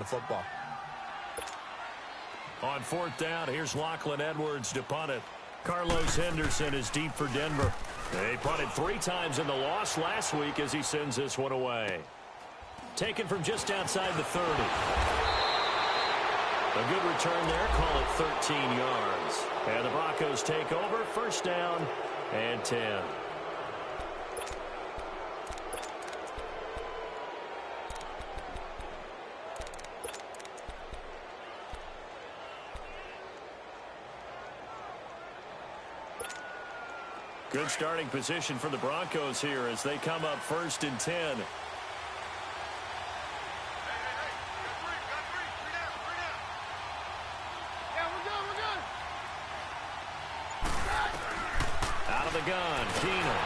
the football. On fourth down, here's Lachlan Edwards to punt it. Carlos Henderson is deep for Denver. They punted 3 times in the loss last week as he sends this one away. Taken from just outside the 30. A good return there, call it 13 yards. And the Broncos take over, first down and 10. Good starting position for the Broncos here as they come up first and 10. Out of the gun, Keenum.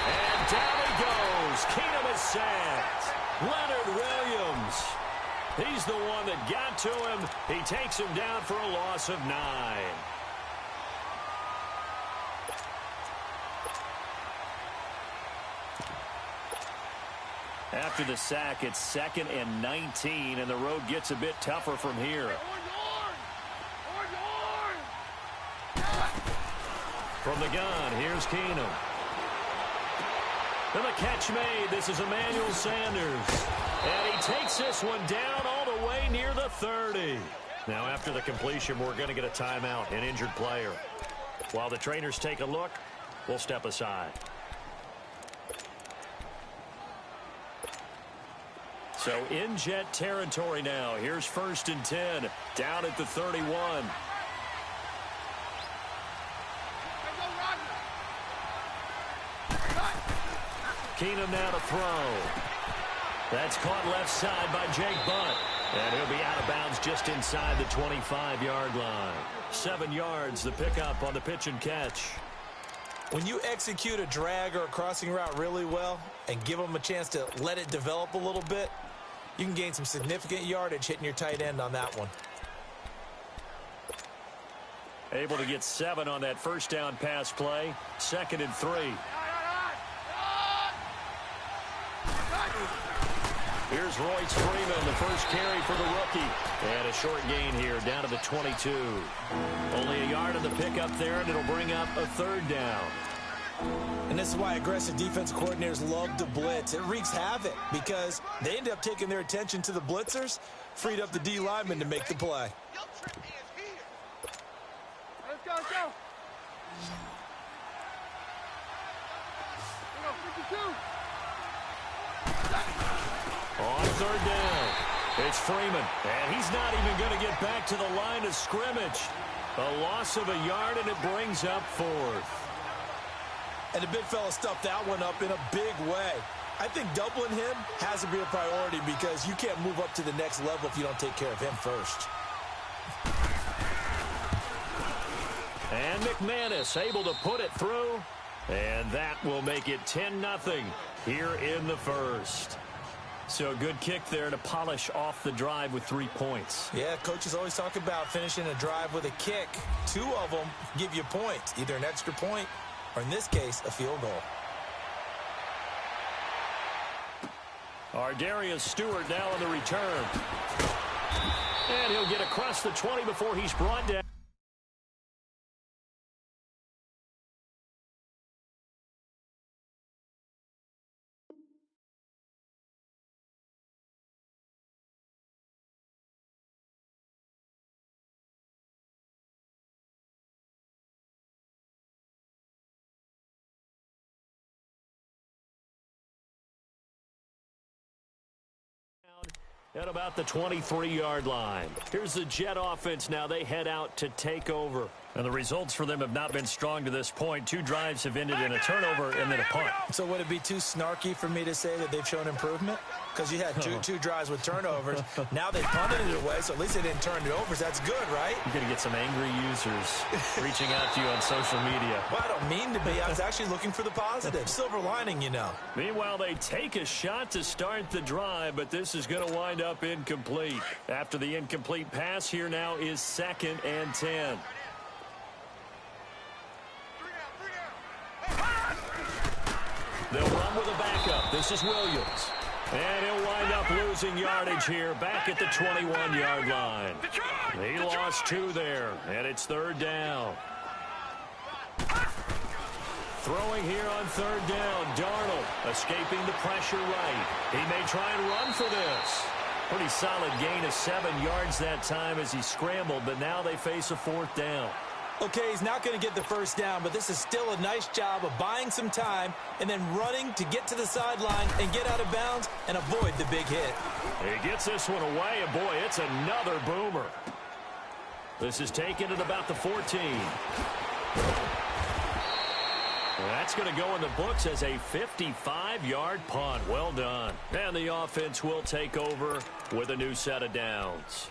And down he goes. Keenum is sacked. Leonard Williams. He's the one that got to him. He takes him down for a loss of 9. After the sack, it's 2nd and 19, and the road gets a bit tougher from here. From the gun, here's Keenum. And the catch made. This is Emmanuel Sanders. And he takes this one down all the way near the 30. Now, after the completion, we're going to get a timeout, an injured player. While the trainers take a look, we'll step aside. So in Jet territory now. Here's first and 10, down at the 31. Keenum now to throw. That's caught left side by Jake Butt. And he'll be out of bounds just inside the 25-yard line. 7 yards, the pickup on the pitch and catch. When you execute a drag or a crossing route really well and give them a chance to let it develop a little bit, you can gain some significant yardage hitting your tight end on that one. Able to get 7 on that first down pass play. 2nd and 3. Here's Royce Freeman, the first carry for the rookie. And a short gain here, down to the 22. Only a yard on the pickup there, and it'll bring up a 3rd down. And this is why aggressive defense coordinators love to blitz. It wreaks havoc because they end up taking their attention to the blitzers, freed up the D lineman to make the play. Let's go, let's go. 52. On 3rd down, it's Freeman, and he's not even going to get back to the line of scrimmage. A loss of a yard, and it brings up 4th. And the big fella stuffed that one up in a big way. I think doubling him has to be a priority because you can't move up to the next level if you don't take care of him first. And McManus able to put it through, and that will make it 10-0 here in the first. So a good kick there to polish off the drive with 3 points. Yeah, coaches always talk about finishing a drive with a kick. 2 of them give you points, either an extra point or, in this case, a field goal. Ardarius Stewart now on the return. And he'll get across the 20 before he's brought down. At about the 23-yard line. Here's the Jet offense now. They head out to take over. And the results for them have not been strong to this point. 2 drives have ended in a turnover and then a punt. So would it be too snarky for me to say that they've shown improvement? Because you had two drives with turnovers. Now they punted it away, so at least they didn't turn it over. So that's good, right? You're going to get some angry users reaching out to you on social media. Well, I don't mean to be. I was actually looking for the positive. Silver lining, you know. Meanwhile, they take a shot to start the drive, but this is going to wind up incomplete. After the incomplete pass, here now is 2nd and 10. They'll run with a backup. This is Williams. And he'll wind up losing yardage here back at the 21-yard line. He lost 2 there, and it's third down. Throwing here on third down, Darnold escaping the pressure right. He may try and run for this. Pretty solid gain of 7 yards that time as he scrambled, but now they face a 4th down. Okay, he's not going to get the first down, but this is still a nice job of buying some time and then running to get to the sideline and get out of bounds and avoid the big hit. He gets this one away, and boy, it's another boomer. This is taken at about the 14. That's going to go in the books as a 55-yard punt. Well done. And the offense will take over with a new set of downs.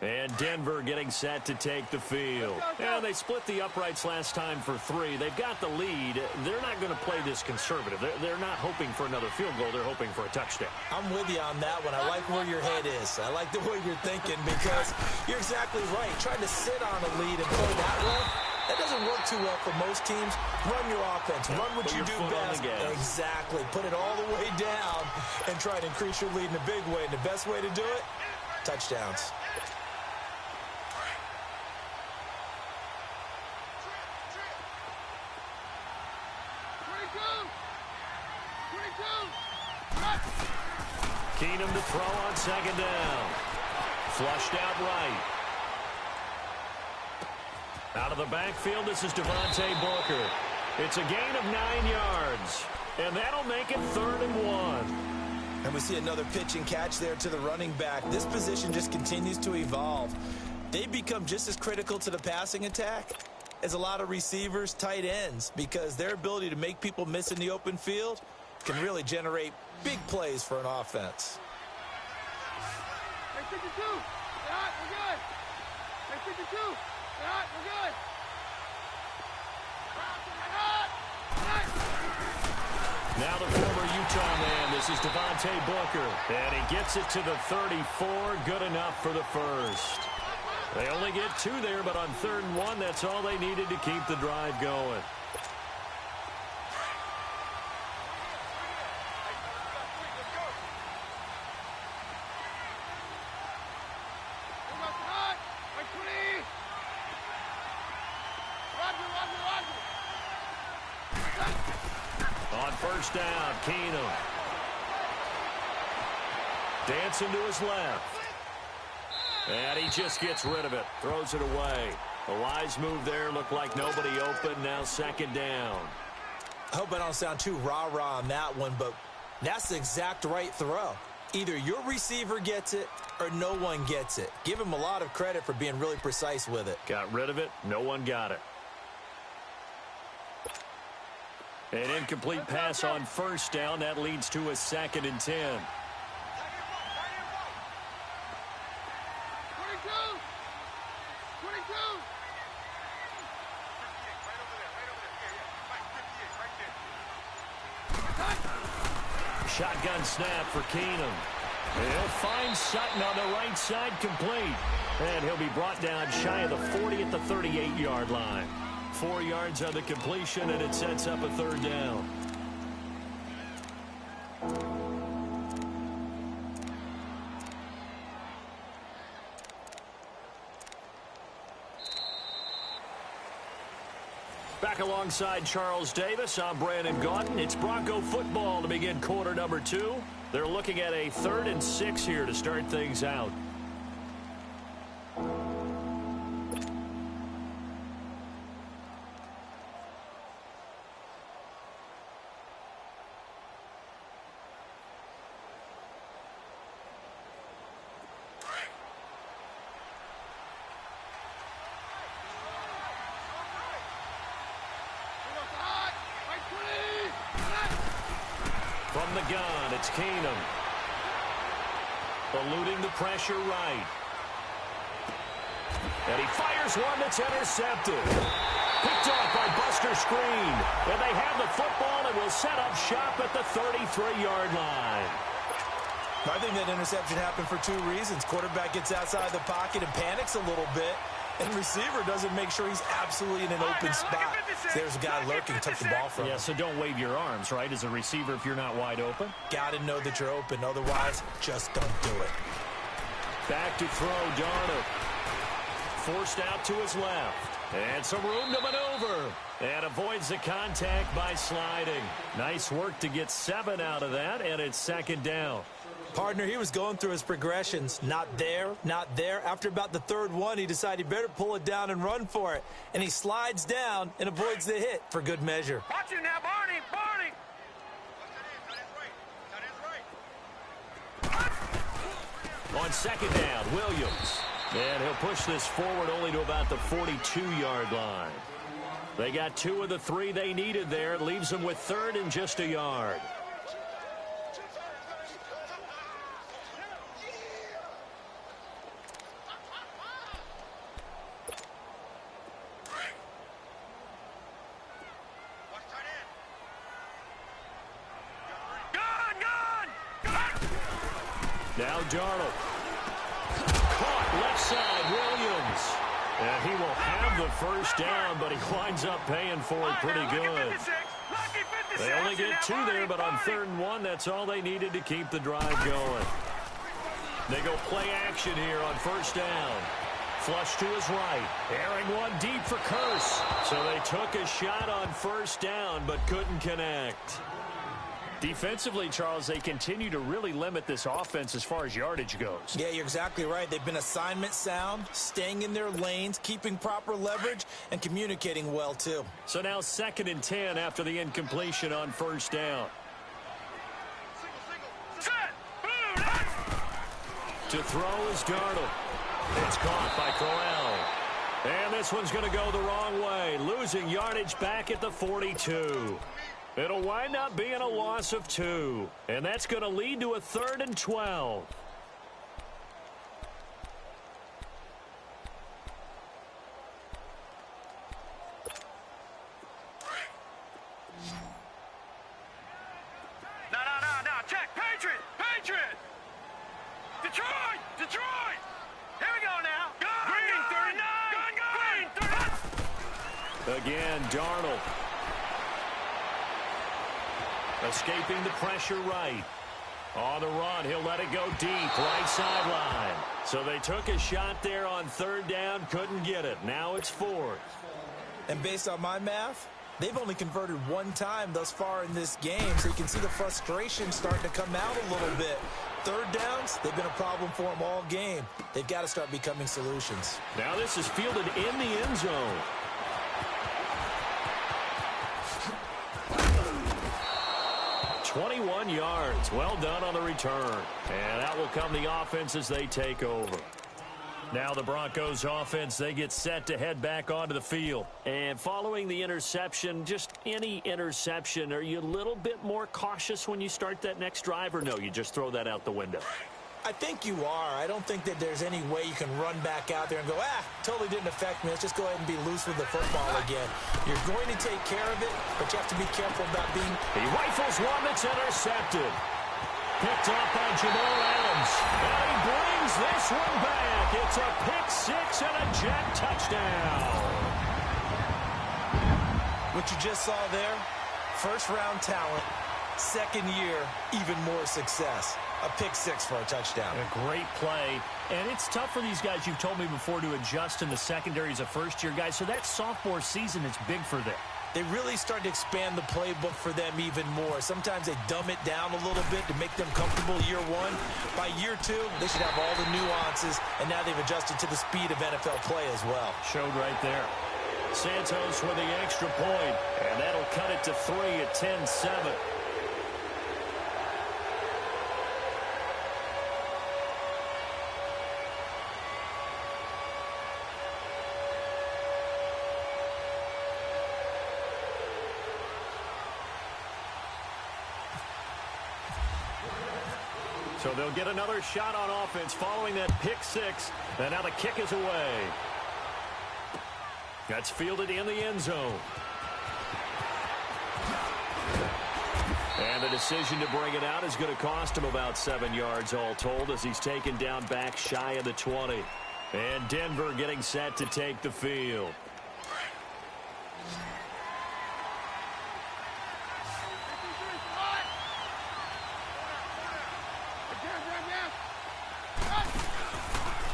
And Denver getting set to take the field. And they split the uprights last time for 3. They've got the lead. They're not going to play this conservative. They're not hoping for another field goal. They're hoping for a touchdown. I'm with you on that one. I like where your head is. I like the way you're thinking because you're exactly right. Trying to sit on a lead and play that way, that doesn't work too well for most teams. Run your offense. Run what you do best. Exactly. Put it all the way down and try to increase your lead in a big way. And the best way to do it, touchdowns. Keenum to throw on second down. Flushed out right. Out of the backfield, this is Devontae Booker. It's a gain of 9 yards. And that'll make it 3rd and 1. And we see another pitch and catch there to the running back. This position just continues to evolve. They become just as critical to the passing attack as a lot of receivers, tight ends, because their ability to make people miss in the open field can really generate big plays for an offense. Hey, 52. Yeah, we're good. Hey, 52. Yeah, we're good. Now the former Utah man, this is Devontae Booker. And he gets it to the 34, good enough for the first. They only get 2 there, but on 3rd and 1, that's all they needed to keep the drive going. On first down, Keenum. Dancing to his left. And he just gets rid of it. Throws it away. A wise move there. Looked like nobody open. Now 2nd down. I hope I don't sound too rah-rah on that one, but that's the exact right throw. Either your receiver gets it or no one gets it. Give him a lot of credit for being really precise with it. Got rid of it. No one got it. An incomplete pass on first down. That leads to a 2nd and 10. 22. Shotgun snap for Keenum. And he'll find Sutton on the right side, complete. And he'll be brought down shy of the 40 at the 38-yard line. 4 yards on the completion, and it sets up a 3rd down. Back alongside Charles Davis, I'm Brandon Gaudin. It's Bronco football to begin quarter number 2. They're looking at a 3rd and 6 here to start things out. From the gun, it's Keenum. Eluding the pressure right. And he fires one that's intercepted. Picked off by Buster Skrine. And they have the football and will set up shop at the 33-yard line. I think that interception happened for two reasons. Quarterback gets outside the pocket and panics a little bit, and receiver doesn't make sure he's absolutely in an open spot. There's a guy lurking, took the ball from him. Yeah, so don't wave your arms, right, as a receiver if you're not wide open. Got to know that you're open. Otherwise, just don't do it. Back to throw, Darnold. Forced out to his left. And some room to maneuver. And avoids the contact by sliding. Nice work to get 7 out of that, and it's second down. Partner, he was going through his progressions. Not there, not there. After about the third one, he decided he better pull it down and run for it. And he slides down and avoids the hit for good measure. Watch it now, Barney! Barney! On second down, Williams. And he'll push this forward only to about the 42-yard line. They got 2 of the 3 they needed there. It leaves them with third and just a yard. Now Darnold. Caught left side, Williams. And he will have the first down, but he winds up paying for it pretty good. They only get 2 there, but on 3rd and 1, that's all they needed to keep the drive going. They go play action here on first down. Flush to his right. Airing one deep for Curse. So they took a shot on first down, but couldn't connect. Defensively, Charles, they continue to really limit this offense as far as yardage goes. Yeah, you're exactly right. They've been assignment sound, staying in their lanes, keeping proper leverage, and communicating well, too. So now 2nd and 10 after the incompletion on first down. To throw is Darnold. It's caught by Corral. And this one's going to go the wrong way, losing yardage back at the 42. It'll wind up being a loss of 2. And that's going to lead to a 3rd and 12. No. Check. Patriot. Patriot. Detroit. Detroit. Here we go now. Green 39. Again, Darnold. Escaping the pressure right. On the run, he'll let it go deep, right sideline. So they took a shot there on 3rd down, couldn't get it. Now it's 4th. And based on my math, they've only converted 1 time thus far in this game, so you can see the frustration starting to come out a little bit. 3rd downs, they've been a problem for them all game. They've got to start becoming solutions. Now this is fielded in the end zone. "21 yards. Well done on the return. And out will come the offense as they take over. Now the Broncos offense, they get set to head back onto the field. And following the interception, just any interception, are you a little bit more cautious when you start that next drive, or no, you just throw that out the window? I think you are. I don't think that there's any way you can run back out there and go, totally didn't affect me. Let's just go ahead and be loose with the football again. You're going to take care of it, but you have to be careful about being... He rifles one that's intercepted. Picked up by Jamal Adams. And he brings this one back. It's a pick-6 and a jet touchdown. What you just saw there, first-round talent, second year, even more success. A pick-6 for a touchdown. A great play. And it's tough for these guys, you've told me before, to adjust in the secondary as a first-year guy. So that sophomore season is big for them. They really start to expand the playbook for them even more. Sometimes they dumb it down a little bit to make them comfortable year 1. By year 2, they should have all the nuances, and now they've adjusted to the speed of NFL play as well. Showed right there. Santos with the extra point, and that'll cut it to 3 at 10-7. So they'll get another shot on offense following that pick-6. And now the kick is away. That's fielded in the end zone. And the decision to bring it out is going to cost him about 7 yards all told as he's taken down back shy of the 20. And Denver getting set to take the field.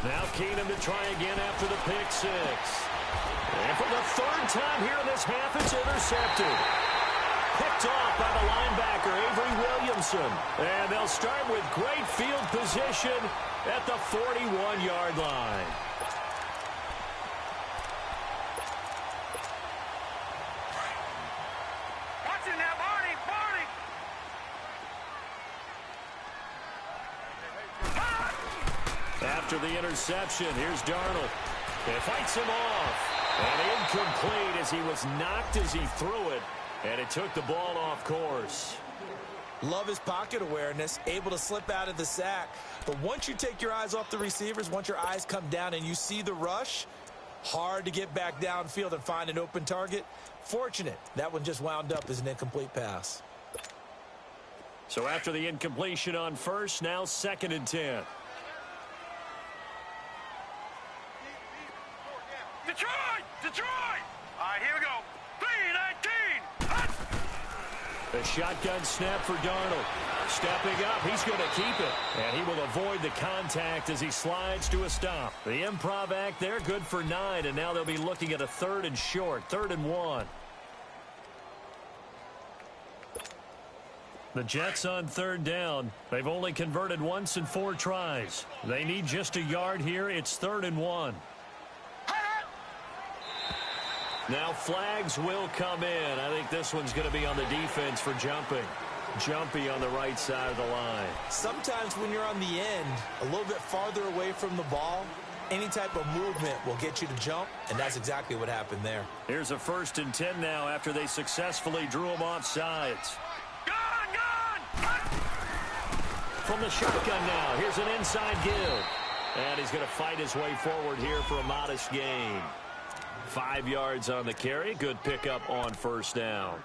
Now Keenum to try again after the pick six. And for the third time here in this half, it's intercepted. Picked off by the linebacker, Avery Williamson. And they'll start with great field position at the 41-yard line. Watch it now, Barney! Barney! After the interception, here's Darnold. He fights him off. And incomplete as he was knocked as he threw it. And it took the ball off course. Love his pocket awareness, able to slip out of the sack. But once you take your eyes off the receivers, once your eyes come down and you see the rush, hard to get back downfield and find an open target. Fortunate, that one just wound up as an incomplete pass. So after the incompletion on first, now 2nd and 10. Detroit! Detroit! All right, here we go. 3-19! The shotgun snap for Darnold. Stepping up, he's going to keep it. And he will avoid the contact as he slides to a stop. The improv act there, good for 9, and now they'll be looking at a 3rd and short, 3rd and 1. The Jets on 3rd down. They've only converted once in 4 tries. They need just a yard here. It's 3rd and 1. Now flags will come in. I think this one's going to be on the defense for jumping. Jumpy on the right side of the line. Sometimes when you're on the end, a little bit farther away from the ball, any type of movement will get you to jump, and that's exactly what happened there. Here's a 1st and 10 now after they successfully drew him off sides. From the shotgun now, here's an inside give. And he's going to fight his way forward here for a modest gain. 5 yards on the carry. Good pickup on 1st down.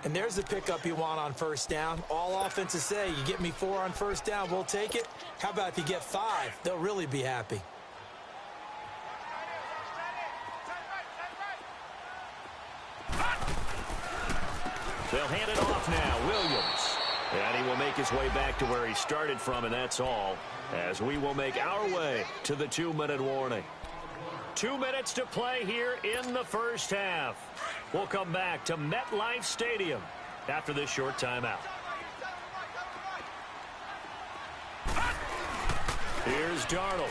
And there's the pickup you want on 1st down. All offenses say, you get me 4 on 1st down, we'll take it. How about if you get 5? They'll really be happy. They'll hand it off now. Williams. And he will make his way back to where he started from, and that's all, as we will make our way to the 2-minute warning. 2 minutes to play here in the first half. We'll come back to MetLife Stadium after this short timeout. Here's Darnold.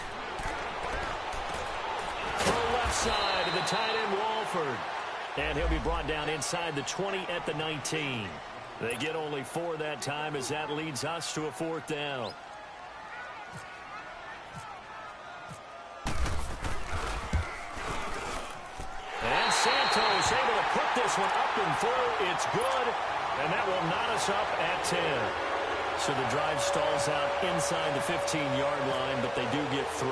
Throw left side to the tight end Walford. And he'll be brought down inside the 20 at the 19. They get only 4 that time as that leads us to a 4th down. And Santos able to put this one up and through. It's good, and that will knot us up at 10. So the drive stalls out inside the 15-yard line, but they do get 3.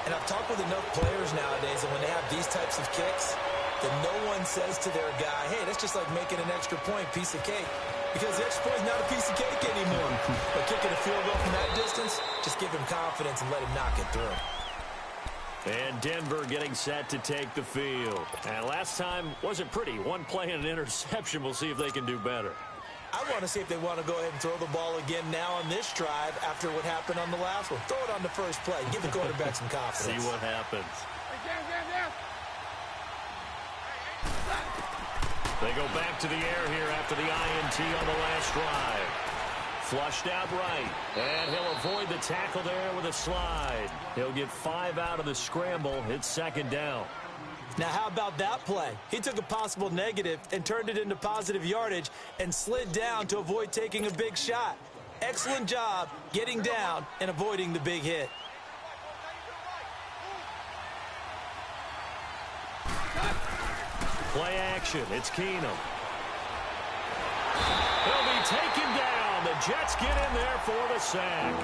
And I've talked with enough players nowadays, and when they have these types of kicks, that no one says to their guy, hey, that's just like making an extra point, piece of cake. Because the extra point is not a piece of cake anymore. But kicking a field goal from that distance, just give him confidence and let him knock it through. And Denver getting set to take the field. And last time wasn't pretty. 1 play and an interception. We'll see if they can do better. I want to see if they want to go ahead and throw the ball again now on this drive after what happened on the last one. Throw it on the first play. Give the quarterback some confidence. See what happens. They go back to the air here after the INT on the last drive. Flushed out right. And he'll avoid the tackle there with a slide. He'll get 5 out of the scramble. It's 2nd down. Now, how about that play? He took a possible negative and turned it into positive yardage and slid down to avoid taking a big shot. Excellent job getting down and avoiding the big hit. Play action. It's Keenum. He'll be taken down. The Jets get in there for the sack.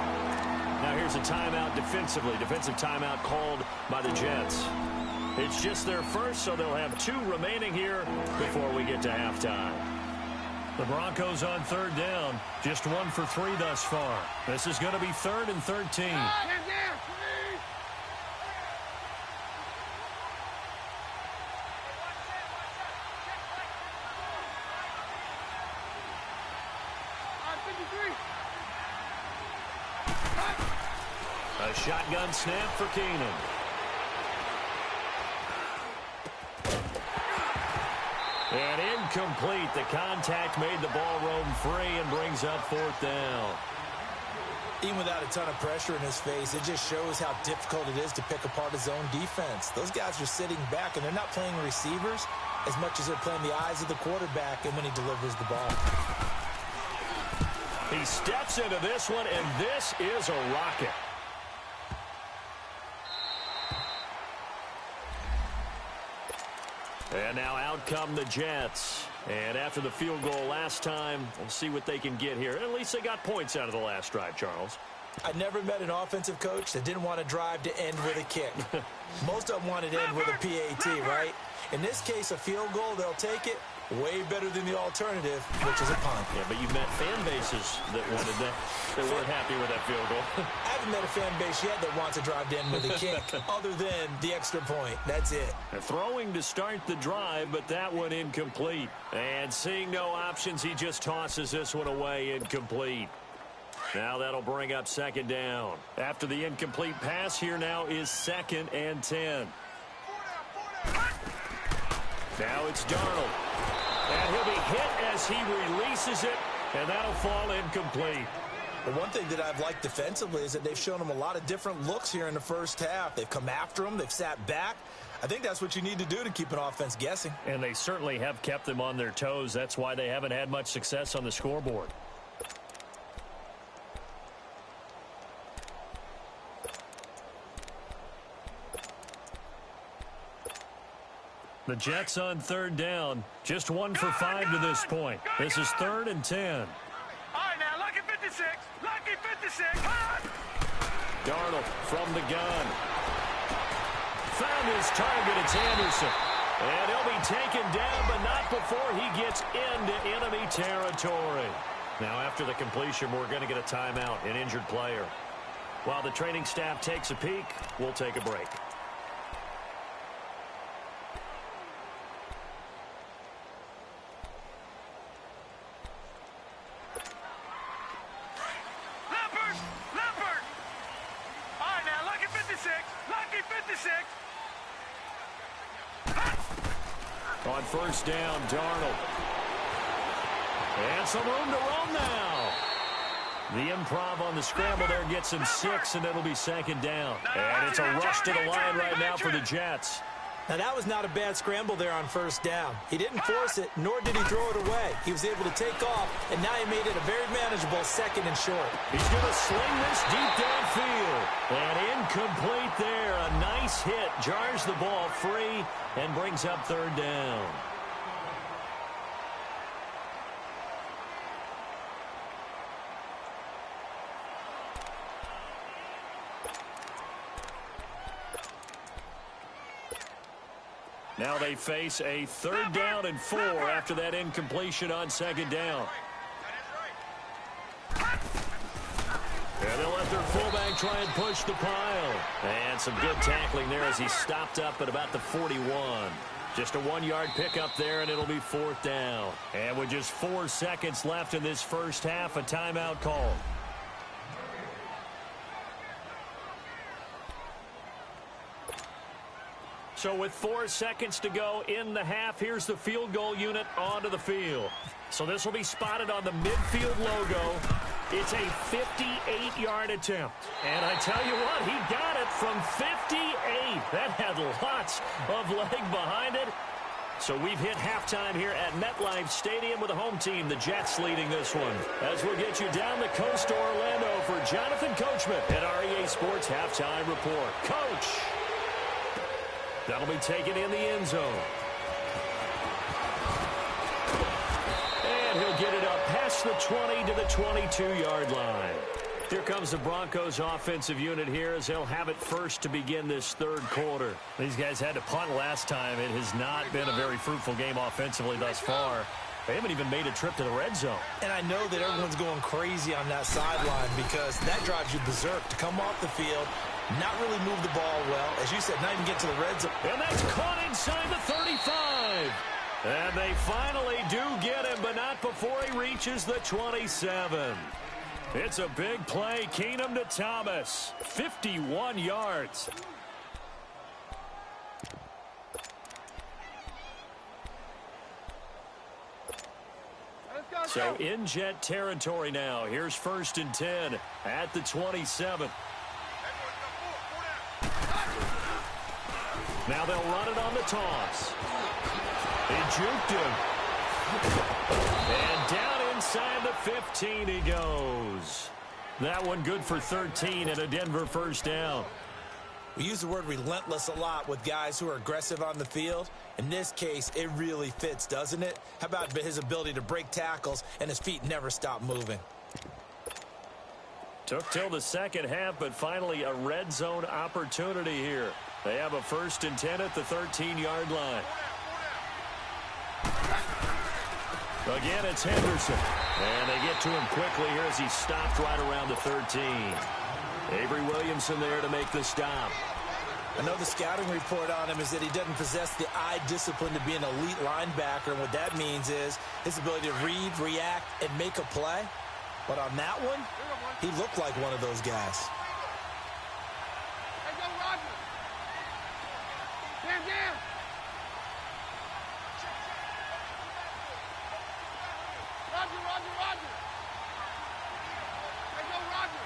Now here's a timeout defensively. Defensive timeout called by the Jets. It's just their first, so they'll have 2 remaining here before we get to halftime. The Broncos on third down. Just 1 for 3 thus far. This is going to be 3rd and 13. A shotgun snap for Keenan. And incomplete. The contact made the ball roam free and brings up 4th down. Even without a ton of pressure in his face, it just shows how difficult it is to pick apart his own defense. Those guys are sitting back, and they're not playing receivers as much as they're playing the eyes of the quarterback and when he delivers the ball. He steps into this one, and this is a rocket. And now out come the Jets. And after the field goal last time, we'll see what they can get here. At least they got points out of the last drive, Charles. I never met an offensive coach that didn't want to drive to end with a kick. Most of them wanted to end with a PAT, right? In this case, a field goal, they'll take it. Way better than the alternative, which is a punt. Yeah, but you've met fan bases that wanted that, that weren't happy with that field goal. I haven't met a fan base yet that wants to drive to end with a kick, other than the extra point. That's it. Throwing to start the drive, but that one incomplete. And seeing no options, he just tosses this one away, incomplete. Now that'll bring up 2nd down. After the incomplete pass, here now is 2nd and 10. Now it's Darnold. And he'll be hit as he releases it, and that'll fall incomplete. But one thing that I've liked defensively is that they've shown him a lot of different looks here in the first half. They've come after him. They've sat back. I think that's what you need to do to keep an offense guessing. And they certainly have kept them on their toes. That's why they haven't had much success on the scoreboard. The Jets on 3rd down. Just 1 for 5 to this point. This is 3rd and 10. All right, now, lucky 56. Lucky 56. Darnold from the gun. Found his target. It's Anderson. And he'll be taken down, but not before he gets into enemy territory. Now, after the completion, we're going to get a timeout, an injured player. While the training staff takes a peek, we'll take a break. On 1st down, Darnold. And some room to roam now. The improv on the scramble there gets him 6, and it'll be 2nd down. And it's a rush to the line right now for the Jets. Now, that was not a bad scramble there on 1st down. He didn't force it, nor did he throw it away. He was able to take off, and now he made it a very manageable 2nd and short. He's going to sling this deep downfield. And incomplete there. A nice hit. Jars the ball free and brings up 3rd down. Now they face a 3rd down and 4 after that incompletion on 2nd down. And they'll let their fullback try and push the pile. And some good tackling there as he stopped up at about the 41. Just a 1-yard pickup there, and it'll be 4th down. And with just 4 seconds left in this first half, a timeout call. So with 4 seconds to go in the half, here's the field goal unit onto the field. So this will be spotted on the midfield logo. It's a 58-yard attempt. And I tell you what, he got it from 58. That had lots of leg behind it. So we've hit halftime here at MetLife Stadium with the home team, the Jets, leading this one. As we'll get you down the coast to Orlando for Jonathan Coachman at REA Sports Halftime Report. Coach! That'll be taken in the end zone. And he'll get it up past the 20 to the 22-yard line. Here comes the Broncos offensive unit here as they'll have it first to begin this 3rd quarter. These guys had to punt last time. It has not been a very fruitful game offensively thus far. They haven't even made a trip to the red zone. And I know that everyone's going crazy on that sideline because that drives you berserk to come off the field, not really move the ball well. As you said, not even get to the red zone. And that's caught inside the 35. And they finally do get him, but not before he reaches the 27. It's a big play. Keenum to Thomas. 51 yards. So in Jet territory now. Here's 1st and 10 at the 27. Now they'll run it on the toss. He juked him. And down inside the 15 he goes. That one good for 13 and a Denver first down. We use the word relentless a lot with guys who are aggressive on the field. In this case, it really fits, doesn't it? How about his ability to break tackles and his feet never stop moving? Took till the second half, but finally a red zone opportunity here. They have a 1st and 10 at the 13-yard line. Again, it's Henderson. And they get to him quickly here as he stopped right around the 13. Avery Williamson there to make the stop. I know the scouting report on him is that he doesn't possess the eye discipline to be an elite linebacker, and what that means is his ability to read, react, and make a play. But on that one, he looked like one of those guys. Hey, go, Roger. Down. Roger. Hey, go, Roger.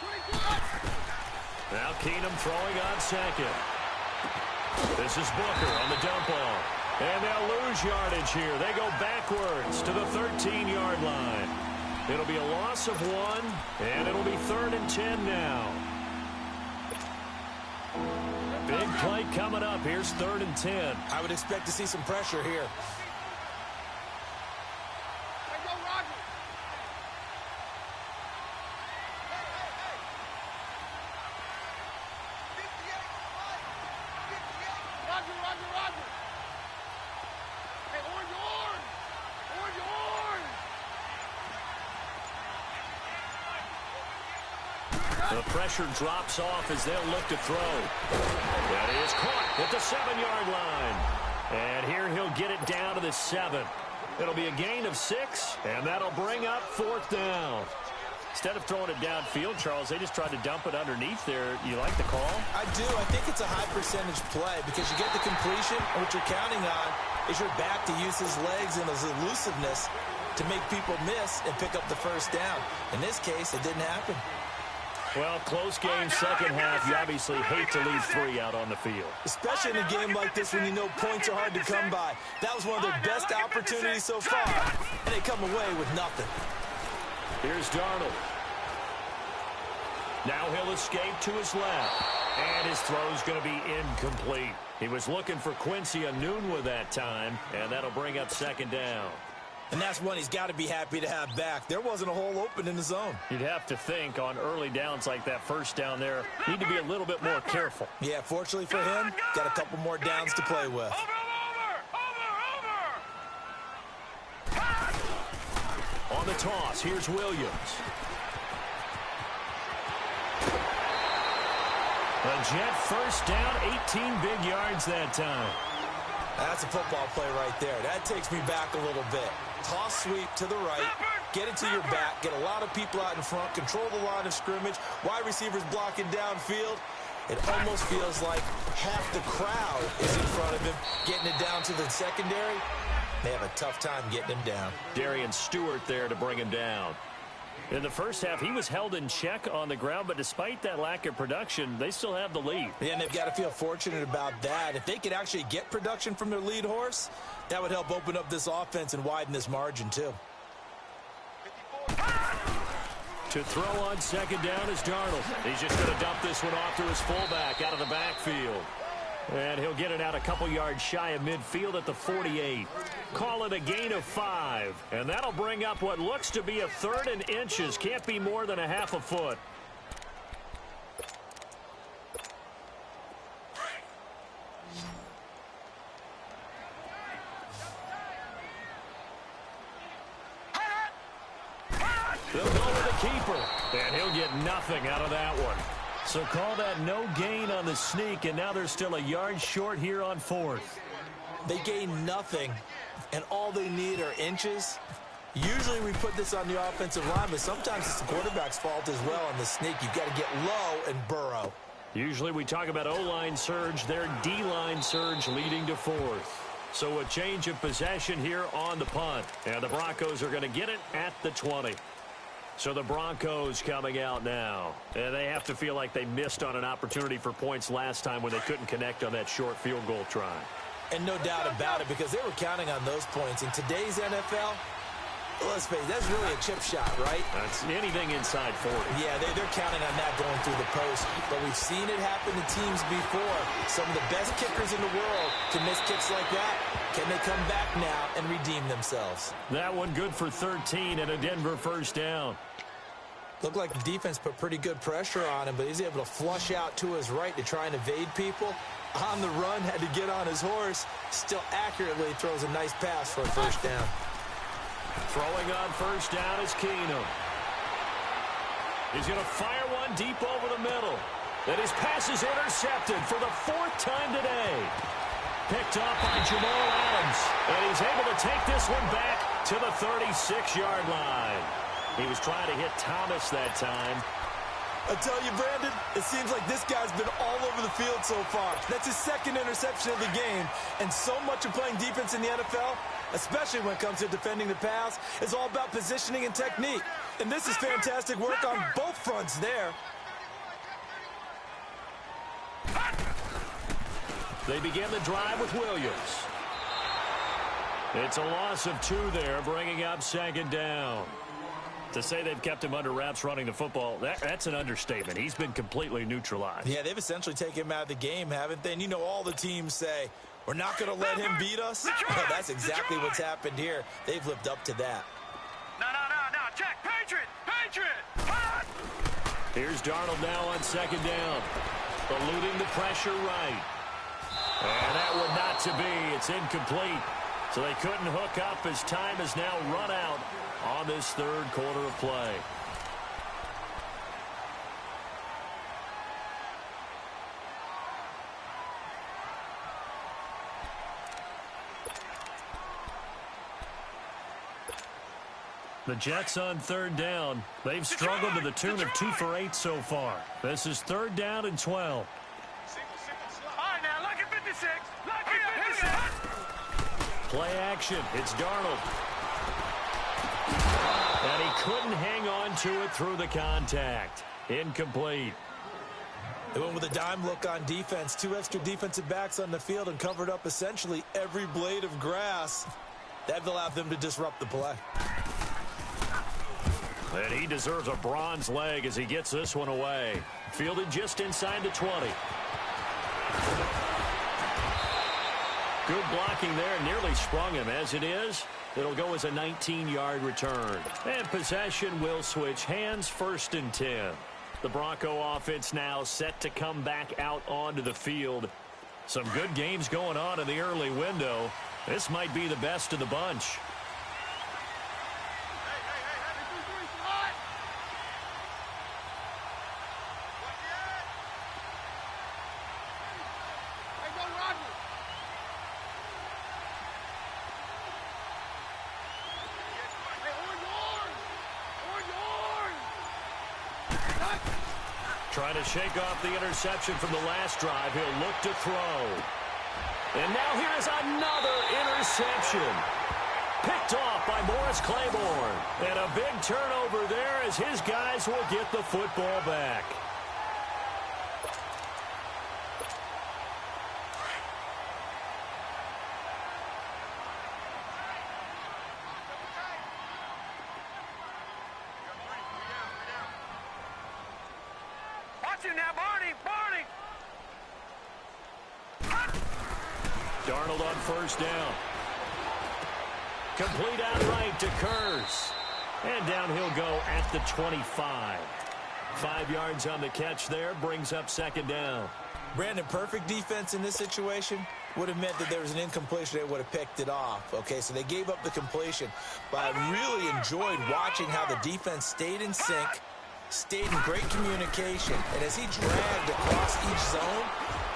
22. Now Keenum throwing on second. This is Booker on the dump off. And they'll lose yardage here. They go backwards to the 13-yard line. It'll be a loss of 1, and it'll be 3rd and 10 now. Big play coming up. Here's 3rd and 10. I would expect to see some pressure here. The pressure drops off as they'll look to throw. That is caught at the 7-yard line. And here he'll get it down to the 7. It'll be a gain of 6, and that'll bring up 4th down. Instead of throwing it downfield, Charles, they just tried to dump it underneath there. You like the call? I do. I think it's a high-percentage play because you get the completion, and what you're counting on is your back to use his legs and his elusiveness to make people miss and pick up the first down. In this case, it didn't happen. Well, close game, second half. You obviously hate to leave 3 out on the field. Especially in a game like this when you know points are hard to come by. That was one of their best opportunities so far, and they come away with nothing. Here's Darnold. Now he'll escape to his left, and his throw's going to be incomplete. He was looking for Quincy Enunwa that time, and that'll bring up 2nd down. And that's one he's got to be happy to have back. There wasn't a hole open in the zone. You'd have to think on early downs like that first down there, need to be a little bit more careful. Yeah, fortunately for him, got a couple more downs to play with. On the toss, here's Williams. A Jet first down, 18 big yards that time. That's a football play right there. That takes me back a little bit. Toss sweep to the right, get it to your back, get a lot of people out in front, control the line of scrimmage, wide receivers blocking downfield. It almost feels like half the crowd is in front of him, getting it down to the secondary. They have a tough time getting him down. Darian Stewart there to bring him down. In the first half, he was held in check on the ground, but despite that lack of production, they still have the lead. Yeah, and they've got to feel fortunate about that. If they could actually get production from their lead horse, that would help open up this offense and widen this margin, too. To throw on 2nd down is Darnold. He's just going to dump this one off to his fullback out of the backfield. And he'll get it out a couple yards shy of midfield at the 48. Call it a gain of 5. And that'll bring up what looks to be a 3rd and inches. Can't be more than a half a foot. keeper. And he'll get nothing out of that one. So call that no gain on the sneak, and now they're still a yard short here on 4th. They gain nothing, and all they need are inches. Usually we put this on the offensive line, but sometimes it's the quarterback's fault as well on the sneak. You've got to get low and burrow. Usually we talk about O-line surge, their D-line surge leading to 4th. So a change of possession here on the punt. And the Broncos are going to get it at the 20. So the Broncos coming out now. And they have to feel like they missed on an opportunity for points last time when they couldn't connect on that short field goal try. And no doubt about it, because they were counting on those points. In today's NFL, let's face it, that's really a chip shot, right? That's anything inside 40. Yeah, they're counting on that going through the post. But we've seen it happen to teams before. Some of the best kickers in the world can miss kicks like that. Can they come back now and redeem themselves? That one good for 13 and a Denver first down. Looked like the defense put pretty good pressure on him, but he's able to flush out to his right to try and evade people. On the run, had to get on his horse. Still accurately throws a nice pass for a first down. Throwing on first down is Keenum. He's going to fire one deep over the middle. And his pass is intercepted for the 4th time today. Picked up by Jamal Adams. And he's able to take this one back to the 36-yard line. He was trying to hit Thomas that time. I tell you, Brandon, it seems like this guy's been all over the field so far. That's his 2nd interception of the game. And so much of playing defense in the NFL, especially when it comes to defending the pass, is all about positioning and technique. And this is fantastic work on both fronts there. They begin the drive with Williams. It's a loss of 2 there, bringing up 2nd down. To say they've kept him under wraps running the football, that's an understatement. He's been completely neutralized. Yeah, they've essentially taken him out of the game, haven't they? And you know all the teams say, we're not going to let him beat us. Well, that's exactly what's happened here. They've lived up to that. No. Check. Patriot. Here's Darnold now on 2nd down. Eluding the pressure right. And that would not to be. It's incomplete. So they couldn't hook up as time has now run out on this 3rd quarter of play. The Jets on 3rd down. They've struggled to the tune of 2 for 8 so far. This is 3rd down and 12. All right, now, lucky 56. Lucky 56. Play action. It's Darnold. And he couldn't hang on to it through the contact. Incomplete. They went with a dime look on defense. 2 extra defensive backs on the field and covered up essentially every blade of grass. That allowed them to disrupt the play. And he deserves a bronze leg as he gets this one away. Fielded just inside the 20. Good blocking there. Nearly sprung him. As it is, it'll go as a 19-yard return. And possession will switch hands, 1st and 10. The Bronco offense now set to come back out onto the field. Some good games going on in the early window. This might be the best of the bunch. Trying to shake off the interception from the last drive. He'll look to throw. And now here is another interception. Picked off by Morris Claiborne. And a big turnover there as his guys will get the football back. Now, Barney. Darnold on 1st down. Complete outright to Kurz. And down he'll go at the 25. 5 yards on the catch there, brings up 2nd down. Brandon, perfect defense in this situation would have meant that there was an incompletion. They would have picked it off. Okay, so they gave up the completion. But I really enjoyed watching how the defense stayed in sync, stayed in great communication. And as he dragged across each zone,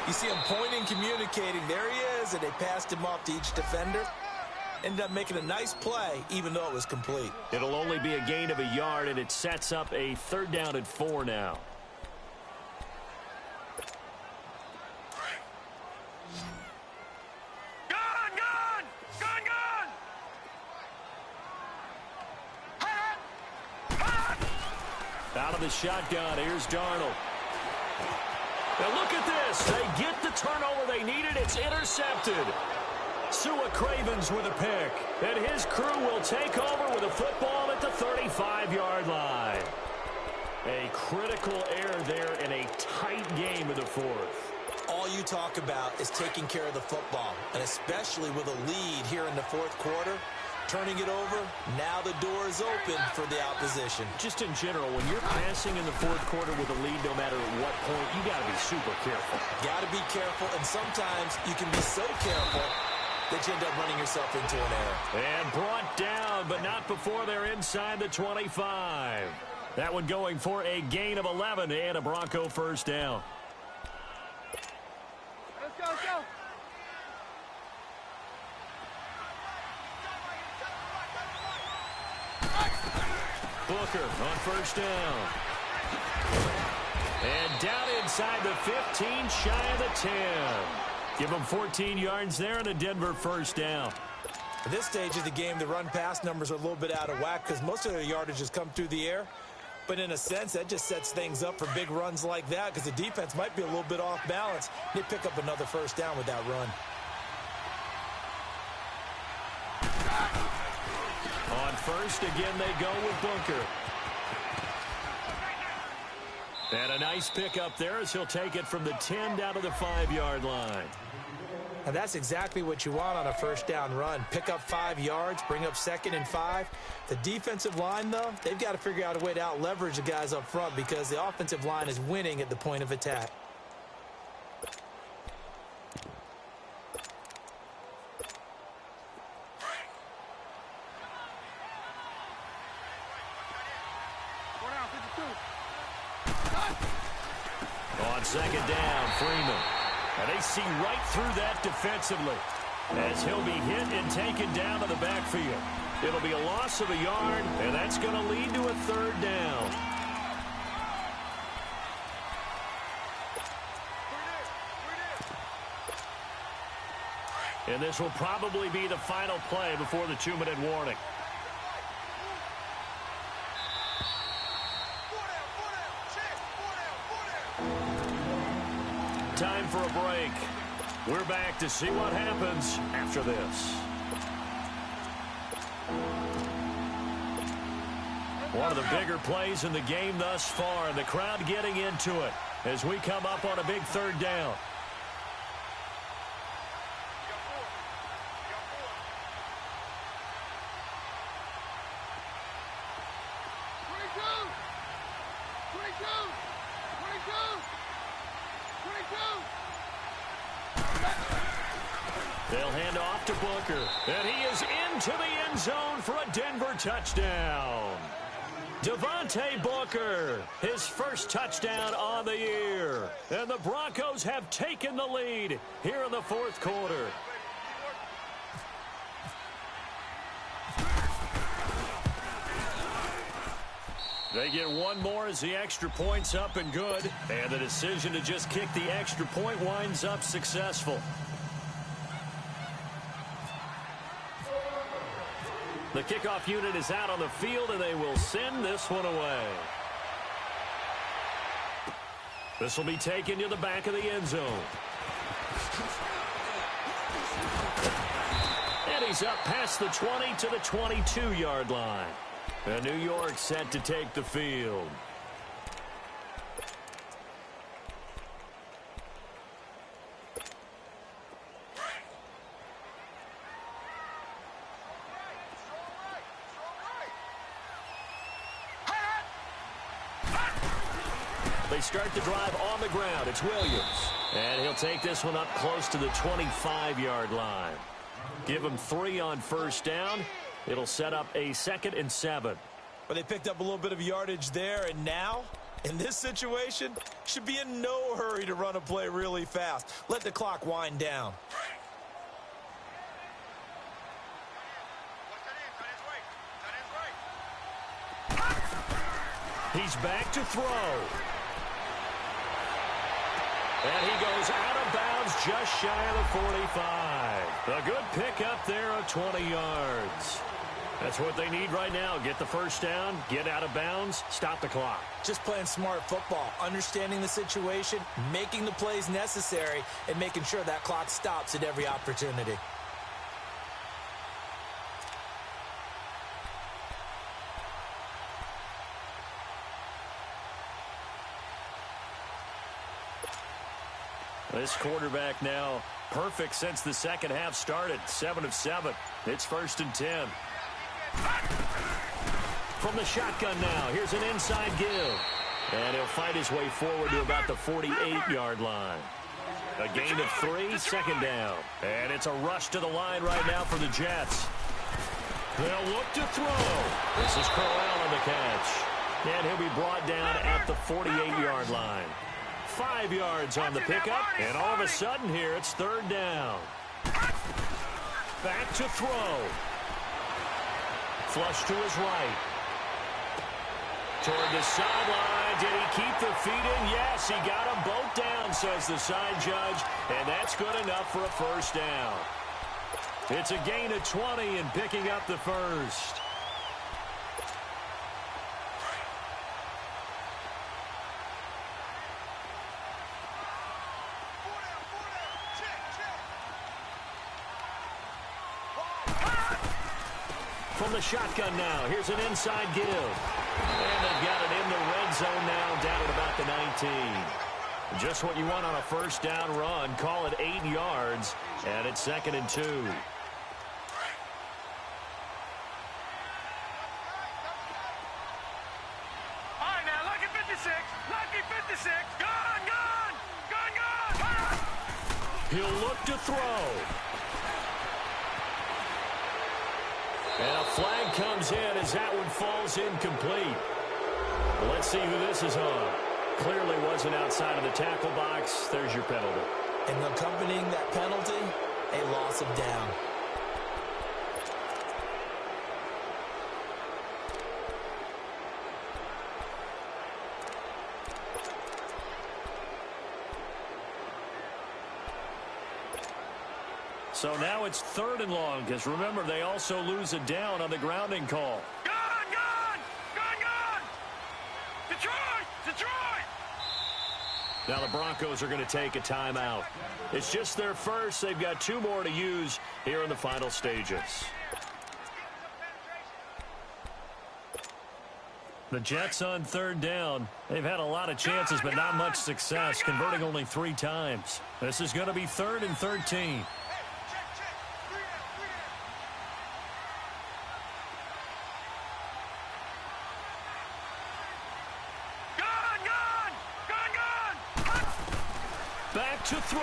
you see him pointing, communicating. There he is, and they passed him off to each defender. Ended up making a nice play, even though it was complete. It'll only be a gain of a yard, and it sets up a 3rd down and 4 now. Out of the shotgun, here's Darnold. Now look at this. They get the turnover they needed. It's intercepted. Sua Cravens with a pick. And his crew will take over with a football at the 35-yard line. A critical error there in a tight game of the 4th. All you talk about is taking care of the football, and especially with a lead here in the 4th quarter. Turning it over, now the door is open for the opposition. Just in general, when you're passing in the 4th quarter with a lead, no matter at what point, you got to be super careful. Got to be careful, and sometimes you can be so careful that you end up running yourself into an error. And brought down, but not before they're inside the 25. That one going for a gain of 11 and a Bronco 1st down. Let's go, let's go. Booker on 1st down. And down inside the 15, shy of the 10. Give them 14 yards there and a Denver 1st down. At this stage of the game, the run-pass numbers are a little bit out of whack because most of their yardage has come through the air. But in a sense, that just sets things up for big runs like that because the defense might be a little bit off balance. They pick up another 1st down with that run. On 1st, again, they go with Booker. And a nice pickup there as he'll take it from the 10 down to the 5-yard line. And that's exactly what you want on a 1st down run. Pick up 5 yards, bring up 2nd and 5. The defensive line, though, they've got to figure out a way to out-leverage the guys up front because the offensive line is winning at the point of attack. On 2nd down, Freeman. And they see right through that defensively as he'll be hit and taken down to the backfield. It'll be a loss of a yard, and that's going to lead to a 3rd down. And this will probably be the final play before the 2-minute warning. Time for a break. We're back to see what happens after this. One of the bigger plays in the game thus far, and the crowd getting into it as we come up on a big 3rd down. They'll hand off to Booker, and he is into the end zone for a Denver touchdown. Devontae Booker, his 1st touchdown on the year. And the Broncos have taken the lead here in the 4th quarter. They get one more as the extra point's up and good. And the decision to just kick the extra point winds up successful. The kickoff unit is out on the field, and they will send this one away. This will be taken to the back of the end zone. And he's up past the 20 to the 22-yard line. And New York set to take the field. They start the drive on the ground. It's Williams. And he'll take this one up close to the 25-yard line. Give him 3 on first down. It'll set up a 2nd and 7. But they picked up a little bit of yardage there, and now, in this situation, should be in no hurry to run a play really fast. Let the clock wind down. He's back to throw. And he goes out of bounds just shy of the 45. A good pickup there of 20 yards. That's what they need right now. Get the first down, get out of bounds, stop the clock. Just playing smart football, understanding the situation, making the plays necessary, and making sure that clock stops at every opportunity. This quarterback now perfect since the second half started. 7 of 7. It's 1st and 10. From the shotgun now, here's an inside give. And he'll fight his way forward to about the 48-yard line. A gain of 3, 2nd down. And it's a rush to the line right now for the Jets. They'll look to throw. This is Crowell on the catch. And he'll be brought down at the 48-yard line. 5 yards on the pickup, and all of a sudden here, it's 3rd down. Back to throw. Flush to his right. Toward the sideline. Did he keep the feet in? Yes, he got them both down, says the side judge, and that's good enough for a 1st down. It's a gain of 20 and picking up the 1st. From the shotgun now, here's an inside give. And they've got it in the red zone now, down at about the 19. Just what you want on a 1st down run. Call it 8 yards, and it's 2nd and 2. All right, now, lucky 56. Lucky 56. Gone. He'll look to throw. And a flag comes in as that one falls incomplete. Let's see who this is on. Clearly wasn't outside of the tackle box. There's your penalty. And accompanying that penalty, a loss of down. So now it's 3rd and long, because remember, they also lose a down on the grounding call. Gone. Detroit. Now the Broncos are going to take a timeout. It's just their first. They've got 2 more to use here in the final stages. The Jets on 3rd down. They've had a lot of chances, but not much success, converting only 3 times. This is going to be 3rd and 13. Back to throw.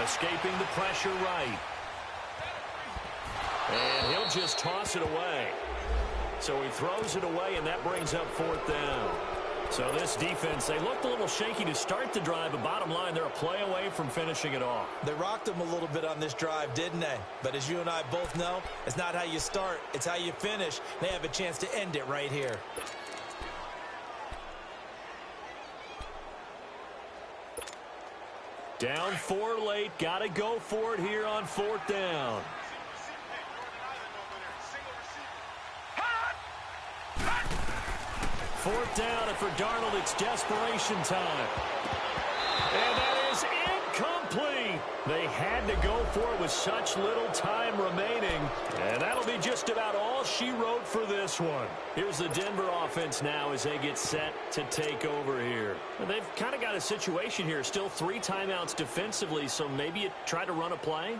Escaping the pressure right. And he'll just toss it away. So he throws it away, and that brings up 4th down. So this defense, they looked a little shaky to start the drive, but bottom line, they're a play away from finishing it off. They rocked them a little bit on this drive, didn't they? But as you and I both know, it's not how you start, it's how you finish. They have a chance to end it right here. Down 4 late. Got to go for it here on 4th down. Fourth down, and for Darnold, it's desperation time. And that is incomplete. They had to go for it with such little time remaining. And that'll be just about all she wrote for this one. Here's the Denver offense now as they get set to take over here. And they've kind of got a situation here. Still 3 timeouts defensively, so maybe you try to run a play.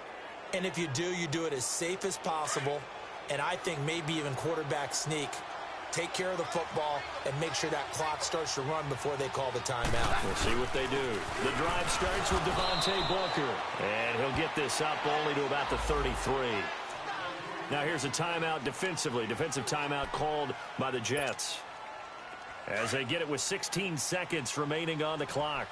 And if you do it as safe as possible. And I think maybe even quarterback sneak take care of the football and make sure that clock starts to run before they call the timeout. We'll see what they do. The drive starts with Devontae Booker, and he'll get this up only to about the 33. Now here's a timeout defensively. Defensive timeout called by the Jets as they get it with 16 seconds remaining on the clock.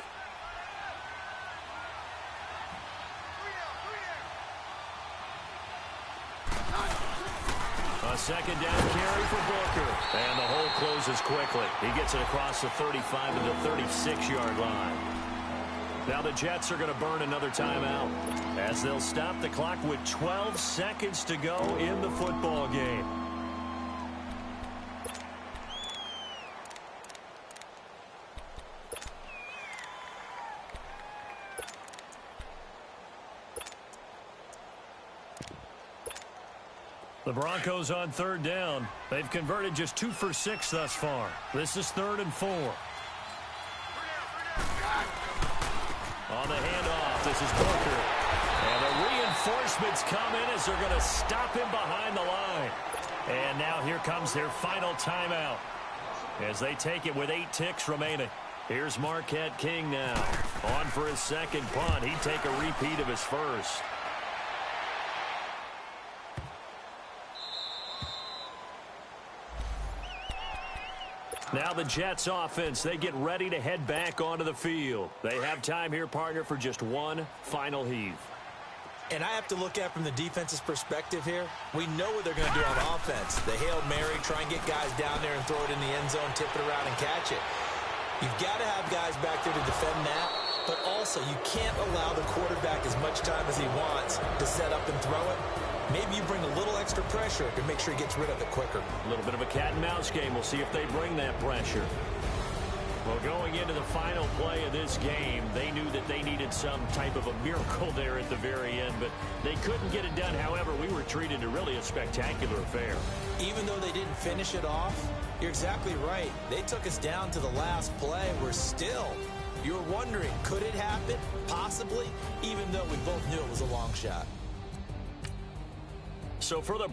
A second down carry for Booker. And the hole closes quickly. He gets it across the 35 to the 36-yard line. Now the Jets are going to burn another timeout as they'll stop the clock with 12 seconds to go in the football game. The Broncos on third down. They've converted just 2 for 6 thus far. This is 3rd and 4. On the handoff, this is Booker. And the reinforcements come in as they're going to stop him behind the line. And now here comes their final timeout as they take it with 8 ticks remaining. Here's Marquette King now. On for his second punt. He'd take a repeat of his first. Now the Jets offense, they get ready to head back onto the field. They have time here, partner, for just one final heave. And I have to look at from the defense's perspective here. We know what they're going to do on offense. The Hail Mary, try and get guys down there and throw it in the end zone, tip it around and catch it. You've got to have guys back there to defend that, but also you can't allow the quarterback as much time as he wants to set up and throw it. Maybe you bring a little extra pressure to make sure he gets rid of it quicker. A little bit of a cat and mouse game. We'll see if they bring that pressure. Well, going into the final play of this game, they knew that they needed some type of a miracle there at the very end, but they couldn't get it done. However, we were treated to really a spectacular affair. Even though they didn't finish it off, you're exactly right. They took us down to the last play. We're still, you're wondering, could it happen? Possibly, even though we both knew it was a long shot. So for the